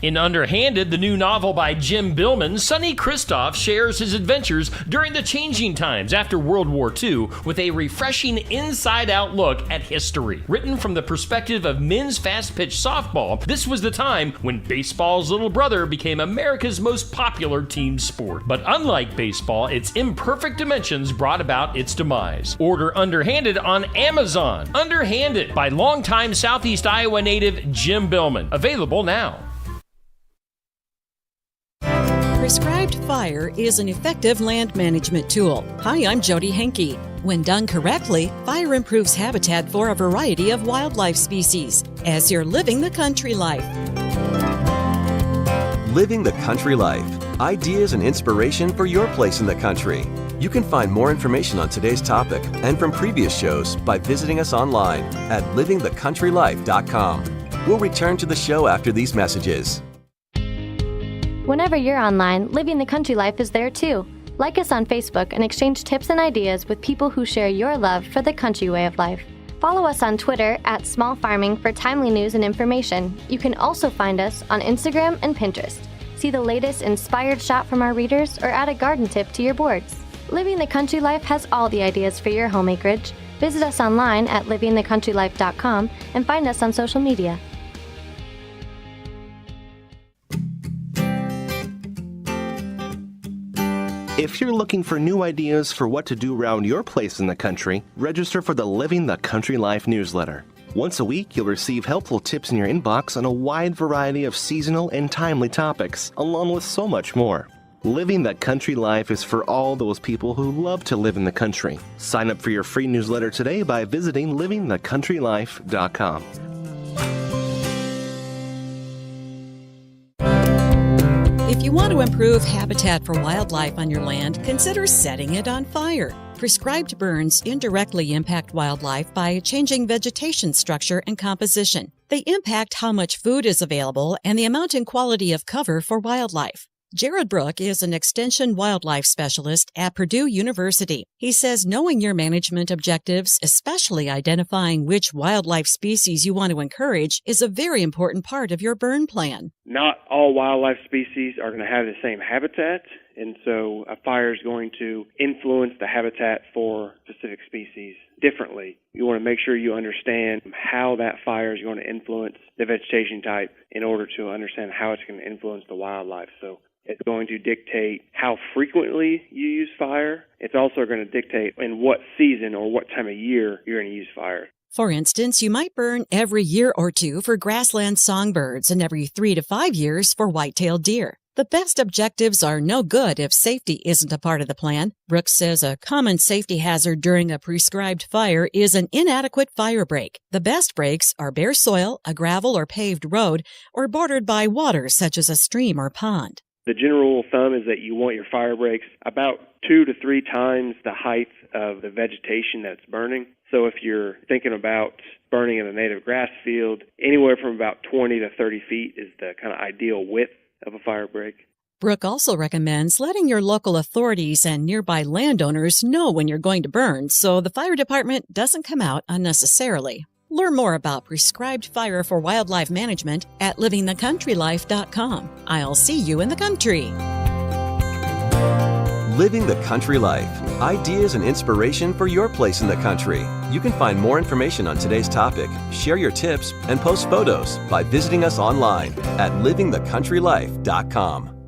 In Underhanded, the new novel by Jim Billman, Sonny Kristoff shares his adventures during the changing times after World War II with a refreshing inside-out look at history. Written from the perspective of men's fast-pitch softball, this was the time when baseball's little brother became America's most popular team sport. But unlike baseball, its imperfect dimensions brought about its demise. Order Underhanded on Amazon. Underhanded by longtime Southeast Iowa native Jim Billman. Available now. Prescribed Fire is an effective land management tool. Hi, I'm Jody Henke. When done correctly, fire improves habitat for a variety of wildlife species as you're living the country life. Living the Country Life. Ideas and inspiration for your place in the country. You can find more information on today's topic and from previous shows by visiting us online at livingthecountrylife.com. We'll return to the show after these messages. Whenever you're online, Living the Country Life is there too. Like us on Facebook and exchange tips and ideas with people who share your love for the country way of life. Follow us on Twitter at Small Farming for timely news and information. You can also find us on Instagram and Pinterest. See the latest inspired shot from our readers or add a garden tip to your boards. Living the Country Life has all the ideas for your home acreage. Visit us online at livingthecountrylife.com and find us on social media. If you're looking for new ideas for what to do around your place in the country, register for the Living the Country Life newsletter. Once a week, you'll receive helpful tips in your inbox on a wide variety of seasonal and timely topics, along with so much more. Living the Country Life is for all those people who love to live in the country. Sign up for your free newsletter today by visiting livingthecountrylife.com. If you want to improve habitat for wildlife on your land, consider setting it on fire. Prescribed burns indirectly impact wildlife by changing vegetation structure and composition. They impact how much food is available and the amount and quality of cover for wildlife. Jared Brook is an extension wildlife specialist at Purdue University. He says knowing your management objectives, especially identifying which wildlife species you want to encourage, is a very important part of your burn plan. Not all wildlife species are going to have the same habitat, and so a fire is going to influence the habitat for specific species differently. You want to make sure you understand how that fire is going to influence the vegetation type in order to understand how it's going to influence the wildlife. So it's going to dictate how frequently you use fire. It's also going to dictate in what season or what time of year you're going to use fire. For instance, you might burn every year or two for grassland songbirds and every 3 to 5 years for white-tailed deer. The best objectives are no good if safety isn't a part of the plan. Brooks says a common safety hazard during a prescribed fire is an inadequate fire break. The best breaks are bare soil, a gravel or paved road, or bordered by water such as a stream or pond. The general rule of thumb is that you want your fire breaks about 2 to 3 times the height of the vegetation that's burning. So if you're thinking about burning in a native grass field, anywhere from about 20 to 30 feet is the kind of ideal width of a fire break. Brooke also recommends letting your local authorities and nearby landowners know when you're going to burn so the fire department doesn't come out unnecessarily. Learn more about prescribed fire for wildlife management at livingthecountrylife.com. I'll see you in the country. Living the Country Life. Ideas and inspiration for your place in the country. You can find more information on today's topic, share your tips, and post photos by visiting us online at livingthecountrylife.com.